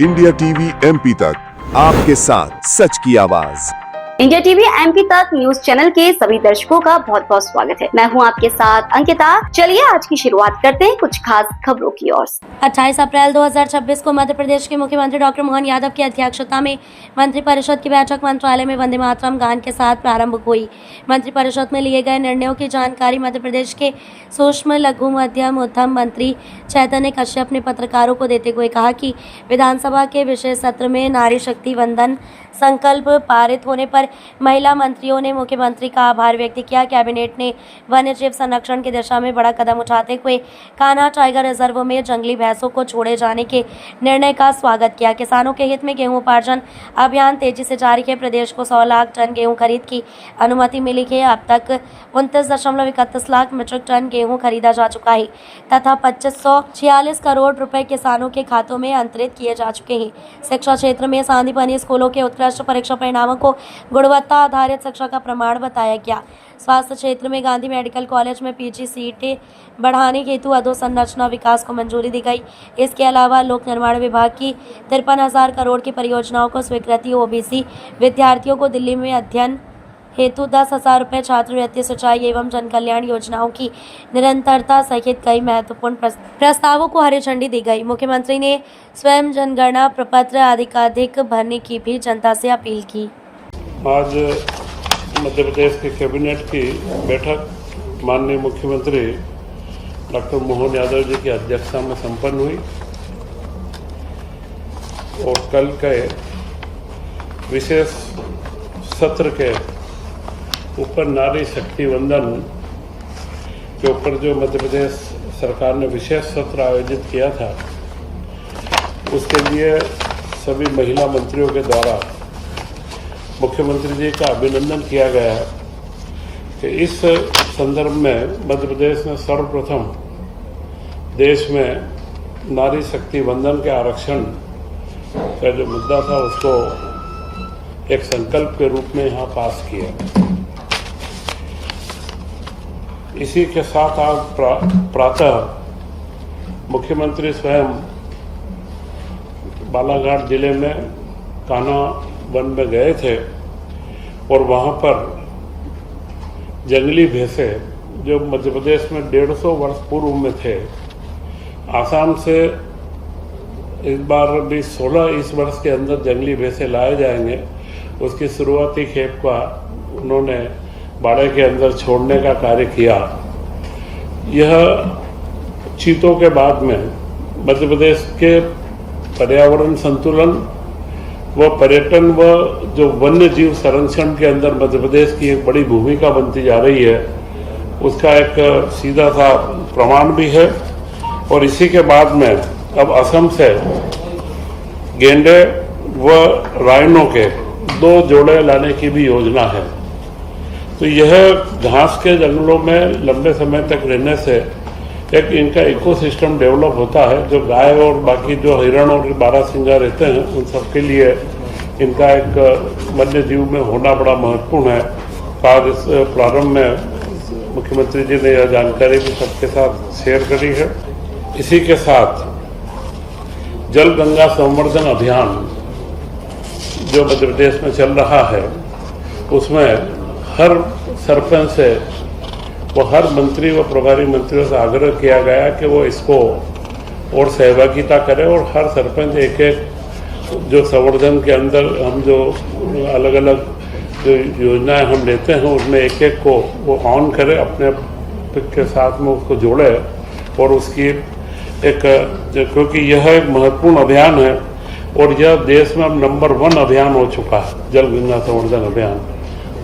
India TV MP तक आपके साथ सच की आवाज। इंडिया टीवी एमपी तक न्यूज चैनल के सभी दर्शकों का बहुत बहुत स्वागत है। मैं हूं आपके साथ अंकिता। चलिए आज की शुरुआत करते हैं कुछ खास खबरों की ओर। 28 अप्रैल 2026 को मध्य प्रदेश के मुख्यमंत्री डॉक्टर मोहन यादव की अध्यक्षता में मंत्रिपरिषद की बैठक मंत्रालय में वंदे मातरम गान के साथ प्रारंभ हुई। मंत्रिपरिषद में लिए गए निर्णयों की जानकारी मध्य प्रदेश के सूक्ष्म लघु मध्यम उद्यम मंत्री चैतन्य कश्यप ने पत्रकारों को देते हुए कहा कि विधानसभा के विशेष सत्र में नारी शक्ति वंदन संकल्प पारित होने पर महिला मंत्रियों ने मुख्यमंत्री का आभार व्यक्त किया। कैबिनेट ने वन्य जीव संरक्षण की दिशा में बड़ा कदम उठाते हुए कान्हा टाइगर रिजर्व में जंगली भैंसों को छोड़े जाने के निर्णय का स्वागत किया। किसानों के हित में गेहूं उपार्जन अभियान तेजी से जारी है। प्रदेश को 100 लाख टन गेहूं खरीद की अनुमति मिली है। अब तक 29.31 लाख मीट्रिक टन गेहूं खरीदा जा चुका है तथा 2546 करोड़ रुपए किसानों के खातों में अंतरित किए जा चुके हैं। शिक्षा क्षेत्र में सांदीपनि स्कूलों के उत्कृष्ट परीक्षा परिणामों को गुणवत्ता आधारित शिक्षा का प्रमाण बताया गया। स्वास्थ्य क्षेत्र में गांधी मेडिकल कॉलेज में पीजी सीटें बढ़ाने हेतु अधोसंरचना विकास को मंजूरी दी गई। इसके अलावा लोक निर्माण विभाग की 53,000 करोड़ की परियोजनाओं को स्वीकृति। ओबीसी विद्यार्थियों को दिल्ली में अध्ययन हेतु 10,000 रुपये छात्रवृत्ति, सिंचाई एवं जन कल्याण योजनाओं की निरंतरता सहित कई महत्वपूर्ण प्रस्तावों को हरी झंडी दी गई। मुख्यमंत्री ने स्वयं जनगणना प्रपत्र अधिकाधिक भरने की भी जनता से अपील की। आज मध्य प्रदेश के कैबिनेट की बैठक माननीय मुख्यमंत्री डॉक्टर मोहन यादव जी की अध्यक्षता में संपन्न हुई और कल के विशेष सत्र के ऊपर नारी शक्ति वंदन के ऊपर जो मध्य प्रदेश सरकार ने विशेष सत्र आयोजित किया था, उसके लिए सभी महिला मंत्रियों के द्वारा मुख्यमंत्री जी का अभिनंदन किया गया है कि इस संदर्भ में मध्य प्रदेश ने सर्वप्रथम देश में नारी शक्ति वंदन के आरक्षण का जो मुद्दा था उसको एक संकल्प के रूप में यहाँ पास किया। इसी के साथ आज प्रातः मुख्यमंत्री स्वयं बालाघाट जिले में कान्हा वन में गए थे और वहाँ पर जंगली भैंसे जो मध्य प्रदेश में 150 वर्ष पूर्व में थे, आसाम से इस बार भी 16 इस वर्ष के अंदर जंगली भैंसे लाए जाएंगे। उसकी शुरुआती खेप का उन्होंने बाड़े के अंदर छोड़ने का कार्य किया। यह चीतों के बाद में मध्य प्रदेश के पर्यावरण संतुलन व पर्यटन व जो वन्य जीव संरक्षण के अंदर मध्य प्रदेश की एक बड़ी भूमिका बनती जा रही है, उसका एक सीधा सा प्रमाण भी है। और इसी के बाद में अब असम से गेंडे व राइनो के 2 जोड़े लाने की भी योजना है। तो यह घास के जंगलों में लंबे समय तक रहने से एक इनका इकोसिस्टम डेवलप होता है। जो गाय और बाकी जो हिरण और बारहसिंगा रहते हैं, उन सब के लिए इनका एक वन्य जीव में होना बड़ा महत्वपूर्ण है। आज इस प्रारंभ में मुख्यमंत्री जी ने यह जानकारी भी सबके साथ शेयर करी है। इसी के साथ जल गंगा संवर्धन अभियान जो मध्य प्रदेश में चल रहा है, उसमें हर सरपंच से वो हर मंत्री व प्रभारी मंत्रियों से आग्रह किया गया कि वो इसको और सहभागिता करें और हर सरपंच एक जो संवर्धन के अंदर हम जो अलग अलग जो योजनाएं हम लेते हैं उसमें एक को वो ऑन करे, अपने के साथ में उसको जोड़े और उसकी एक, क्योंकि यह एक महत्वपूर्ण अभियान है और यह देश में अब नंबर 1 अभियान हो चुका है, जल गंगा संवर्धन अभियान।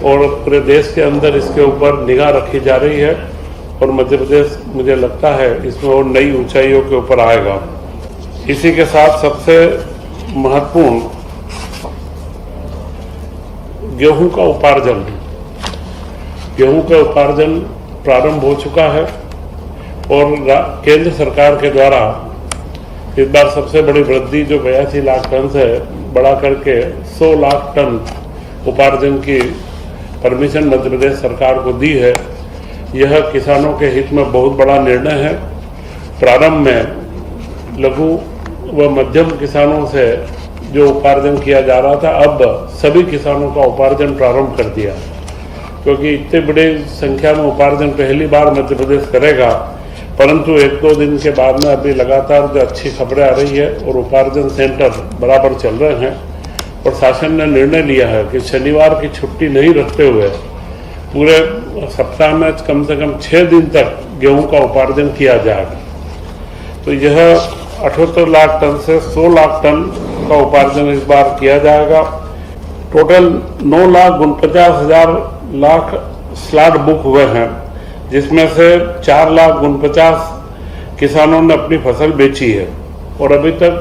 और पूरे देश के अंदर इसके ऊपर निगाह रखी जा रही है और मध्य प्रदेश मुझे लगता है इसमें और नई ऊंचाइयों के ऊपर आएगा। इसी के साथ सबसे महत्वपूर्ण गेहूं का उपार्जन प्रारंभ हो चुका है और केंद्र सरकार के द्वारा इस बार सबसे बड़ी वृद्धि जो 82 लाख टन से बढ़ा करके 100 लाख टन उपार्जन की परमिशन मध्य प्रदेश सरकार को दी है। यह किसानों के हित में बहुत बड़ा निर्णय है। प्रारंभ में लघु व मध्यम किसानों से जो उपार्जन किया जा रहा था, अब सभी किसानों का उपार्जन प्रारंभ कर दिया, क्योंकि इतने बड़े संख्या में उपार्जन पहली बार मध्य प्रदेश करेगा। परंतु 1-2 दिन के बाद में अभी लगातार जो अच्छी खबरें आ रही है और उपार्जन सेंटर बराबर चल रहे हैं, और शासन ने निर्णय लिया है कि शनिवार की छुट्टी नहीं रखते हुए पूरे सप्ताह में कम से कम 6 दिन तक गेहूं का उपार्जन किया जाएगा। तो यह 78 लाख टन से 100 लाख टन का उपार्जन इस बार किया जाएगा। टोटल 9,49,000 लाख स्लॉट बुक हुए हैं, जिसमें से 4,49,000 किसानों ने अपनी फसल बेची है, और अभी तक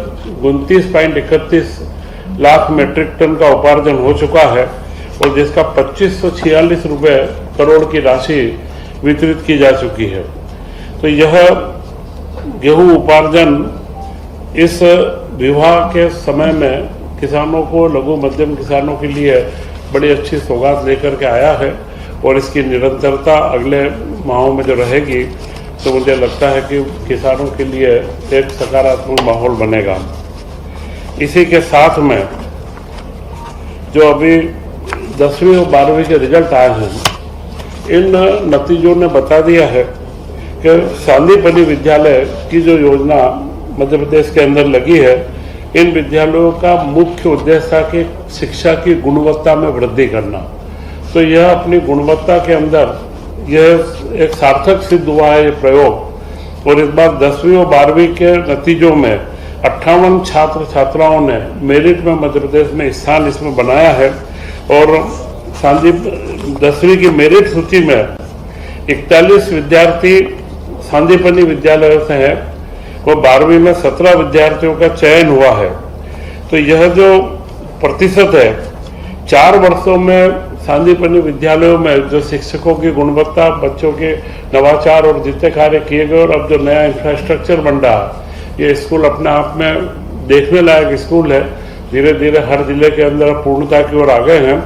29.31 लाख मीट्रिक टन का उपार्जन हो चुका है, और जिसका 2546 रुपये करोड़ की राशि वितरित की जा चुकी है। तो यह गेहूं उपार्जन इस विवाह के समय में किसानों को, लघु मध्यम किसानों के लिए बड़ी अच्छी सौगात लेकर के आया है, और इसकी निरंतरता अगले माहों में जो रहेगी तो मुझे लगता है कि किसानों के लिए एक सकारात्मक माहौल बनेगा। इसी के साथ में जो अभी 10वीं और 12वीं के रिजल्ट आए हैं, इन नतीजों ने बता दिया है कि सांदीपनि विद्यालय की जो योजना मध्य प्रदेश के अंदर लगी है, इन विद्यालयों का मुख्य उद्देश्य है कि शिक्षा की गुणवत्ता में वृद्धि करना। तो यह अपनी गुणवत्ता के अंदर यह एक सार्थक सिद्ध हुआ है ये प्रयोग। और इस बार 10वीं और 12वीं के नतीजों में 58 छात्र छात्राओं ने मेरिट में मध्य प्रदेश में स्थान इसमें बनाया है, और 10वीं की मेरिट सूची में 41 विद्यार्थी सांदीपनि विद्यालयों से हैं, और 12वीं में 17 विद्यार्थियों का चयन हुआ है। तो यह जो प्रतिशत है, 4 वर्षों में सांदीपनि विद्यालयों में जो शिक्षकों की गुणवत्ता, बच्चों के नवाचार और जितने कार्य किए गए, और अब जो नया इंफ्रास्ट्रक्चर बन रहा है, ये स्कूल अपने आप में देखने लायक स्कूल है। धीरे धीरे हर जिले के अंदर पूर्णता की ओर आ गए हैं।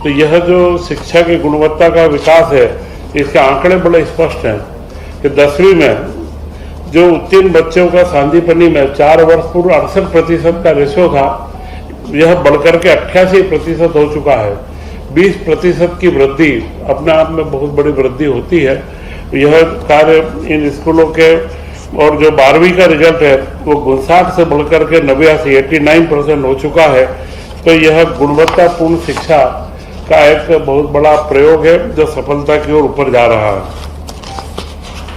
तो यह जो शिक्षा की गुणवत्ता का विकास है, इसके आंकड़े बड़े स्पष्ट हैं कि 10वीं में जो उत्तीर्ण बच्चों का सांदीपनि में 4 वर्ष पूर्व 68% का रेशो था, यह बढ़कर के 88% हो चुका है। 20% की वृद्धि अपने आप में बहुत बड़ी वृद्धि होती है। यह कार्य इन स्कूलों के, और जो 12वीं का रिजल्ट है वो 59 से बढ़कर के 89% हो चुका है। तो यह गुणवत्तापूर्ण शिक्षा का एक बहुत बड़ा प्रयोग है जो सफलता की ओर ऊपर जा रहा है।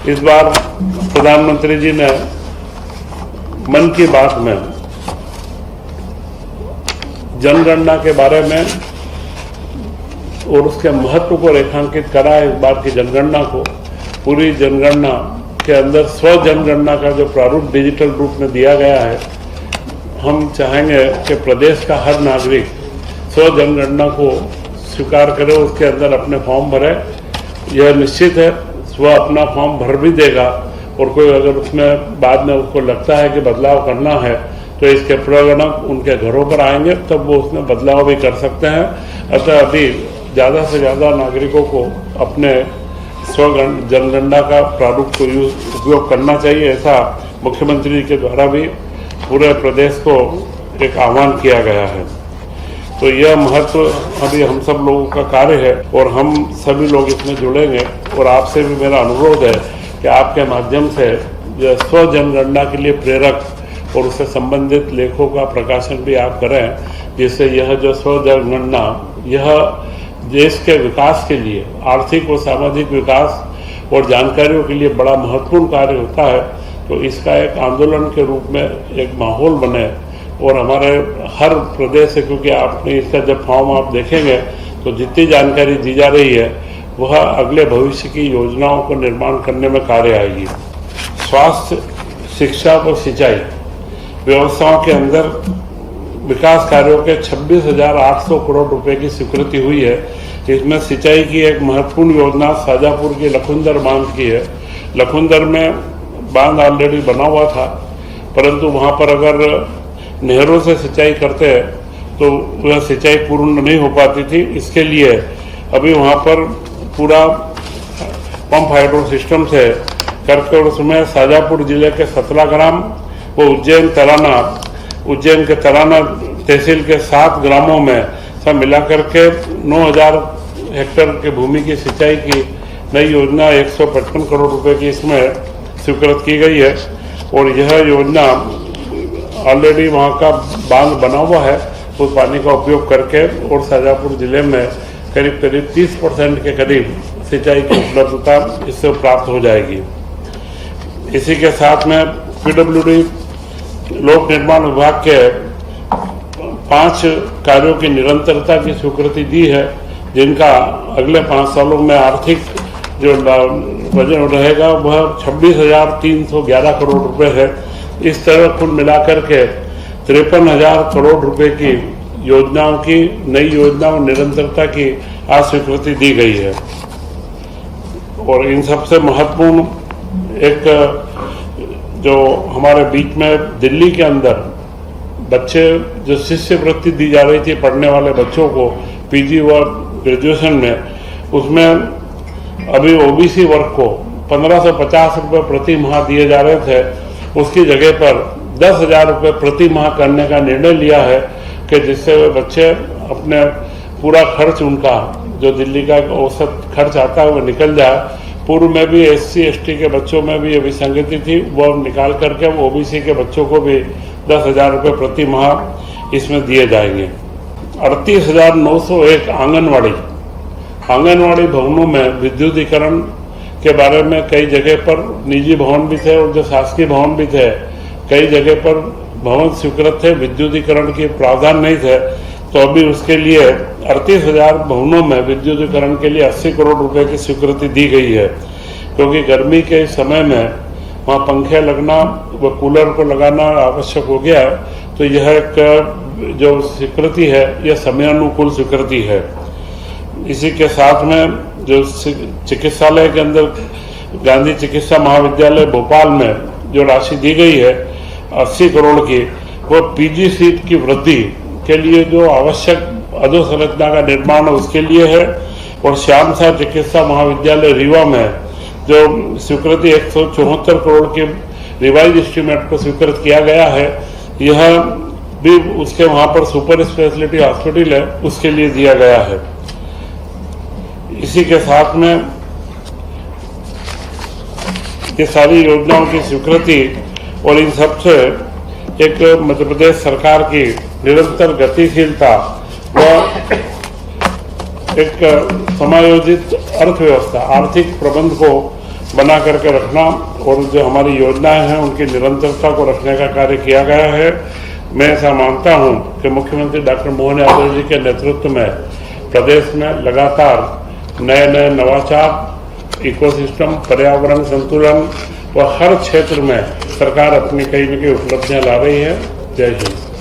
इस बार प्रधानमंत्री जी ने मन की बात में जनगणना के बारे में और उसके महत्व को रेखांकित करा है। इस बार की जनगणना को, पूरी जनगणना के अंदर स्व जनगणना का जो प्रारूप डिजिटल रूप में दिया गया है, हम चाहेंगे कि प्रदेश का हर नागरिक स्व जनगणना को स्वीकार करे, उसके अंदर अपने फॉर्म भरे। यह निश्चित है स्व अपना फॉर्म भर भी देगा, और कोई अगर उसमें बाद में उसको लगता है कि बदलाव करना है तो इसके प्रगणक उनके घरों पर आएंगे, तब वो उसमें बदलाव भी कर सकते हैं। अतः अभी ज़्यादा से ज़्यादा नागरिकों को अपने स्व जनगणना का प्रारूप को उपयोग करना चाहिए, ऐसा मुख्यमंत्री के द्वारा भी पूरे प्रदेश को एक आह्वान किया गया है। तो यह महत्व अभी हम सब लोगों का कार्य है, और हम सभी लोग इसमें जुड़ेंगे। और आपसे भी मेरा अनुरोध है कि आपके माध्यम से जो स्व जनगणना के लिए प्रेरक और उससे संबंधित लेखों का प्रकाशन भी आप करें, जिससे यह जो स्व जनगणना यह देश के विकास के लिए, आर्थिक और सामाजिक विकास और जानकारियों के लिए बड़ा महत्वपूर्ण कार्य होता है। तो इसका एक आंदोलन के रूप में एक माहौल बने, और हमारे हर प्रदेश से, क्योंकि आपने इसका जब फॉर्म आप देखेंगे तो जितनी जानकारी दी जा रही है वह अगले भविष्य की योजनाओं को निर्माण करने में कार्य आएगी। स्वास्थ्य, शिक्षा और सिंचाई व्यवस्थाओं के अंदर विकास कार्यों के 26,800 करोड़ रुपए की स्वीकृति हुई है। इसमें सिंचाई की एक महत्वपूर्ण योजना शाजापुर के लखुंदर बांध की है। लखुंदर में बांध ऑलरेडी बना हुआ था, परंतु वहाँ पर अगर नहरों से सिंचाई करते हैं तो वह सिंचाई पूर्ण नहीं हो पाती थी। इसके लिए अभी वहाँ पर पूरा पंप हाइड्रो सिस्टम से करके, उसमें शाजापुर जिले के 17 ग्राम, वो उज्जैन के तराना तहसील के 7 ग्रामों में सब मिलाकर के 9,000 हेक्टेयर की भूमि की सिंचाई की नई योजना 155 करोड़ रुपए की इसमें स्वीकृत की गई है। और यह योजना ऑलरेडी वहाँ का बांध बना हुआ है, उस पानी का उपयोग करके और शाहजहाँपुर जिले में करीब 30% के करीब सिंचाई की उपलब्धता इससे प्राप्त हो जाएगी। इसी के साथ में पीडब्ल्यूडी लोक निर्माण विभाग के 5 कार्यों की निरंतरता की स्वीकृति दी है, जिनका अगले 5 सालों में आर्थिक जो वजन रहेगा वह 26,311 करोड़ रुपए है। इस तरह कुल मिलाकर के 53,000 करोड़ रुपए की योजनाओं की नई योजनाओं निरंतरता की आज स्वीकृति दी गई है। और इन सबसे महत्वपूर्ण एक जो हमारे बीच में दिल्ली के अंदर बच्चे जो शिष्यवृत्ति दी जा रही थी पढ़ने वाले बच्चों को पीजी व ग्रेजुएशन में, उसमें अभी ओबीसी वर्ग को 1,550 रुपये प्रति माह दिए जा रहे थे, उसकी जगह पर 10,000 रुपये प्रति माह करने का निर्णय लिया है कि जिससे वे बच्चे अपने पूरा खर्च उनका जो दिल्ली का औसत खर्च आता है वो निकल जाए। पूर्व में भी SC ST के बच्चों में भी ये विसंगति थी, वो निकाल करके ओबीसी के बच्चों को भी 10,000 रुपये प्रति माह इसमें दिए जाएंगे। 38,901 आंगनवाड़ी भवनों में विद्युतीकरण के बारे में कई जगह पर निजी भवन भी थे और जो शासकीय भवन भी थे, कई जगह पर भवन स्वीकृत थे, विद्युतीकरण के प्रावधान नहीं थे। तो अभी उसके लिए 38,000 भवनों में विद्युतीकरण के लिए 80 करोड़ रुपए की स्वीकृति दी गई है, क्योंकि गर्मी के समय में वहाँ पंखे लगना व कूलर को लगाना आवश्यक हो गया है। तो यह एक जो स्वीकृति है यह समयानुकूल स्वीकृति है। इसी के साथ में जो चिकित्सालय के अंदर गांधी चिकित्सा महाविद्यालय भोपाल में जो राशि दी गई है 80 करोड़ की, वो पीजी सीट की वृद्धि के लिए जो आवश्यक अधोसंरचना का निर्माण है उसके लिए है। और श्याम साह चिकित्सा महाविद्यालय रीवा में जो स्वीकृति 174 करोड़ के रिवाइज एस्टीमेट को स्वीकृत किया गया है, यह भी उसके वहाँ पर सुपर स्पेशलिटी हॉस्पिटल है उसके लिए दिया गया है। इसी के साथ में ये सारी योजनाओं की स्वीकृति और इन सबसे एक मध्य प्रदेश सरकार की निरंतर गतिशीलता व एक समायोजित अर्थव्यवस्था आर्थिक प्रबंध को बना करके रखना और जो हमारी योजनाएं हैं उनकी निरंतरता को रखने का कार्य किया गया है। मैं ऐसा मानता हूं कि मुख्यमंत्री डॉक्टर मोहन यादव जी के नेतृत्व में प्रदेश में लगातार नए नवाचार, इकोसिस्टम, पर्यावरण संतुलन व हर क्षेत्र में सरकार अपनी कई न कई उपलब्धियां ला रही है। जय हिंद।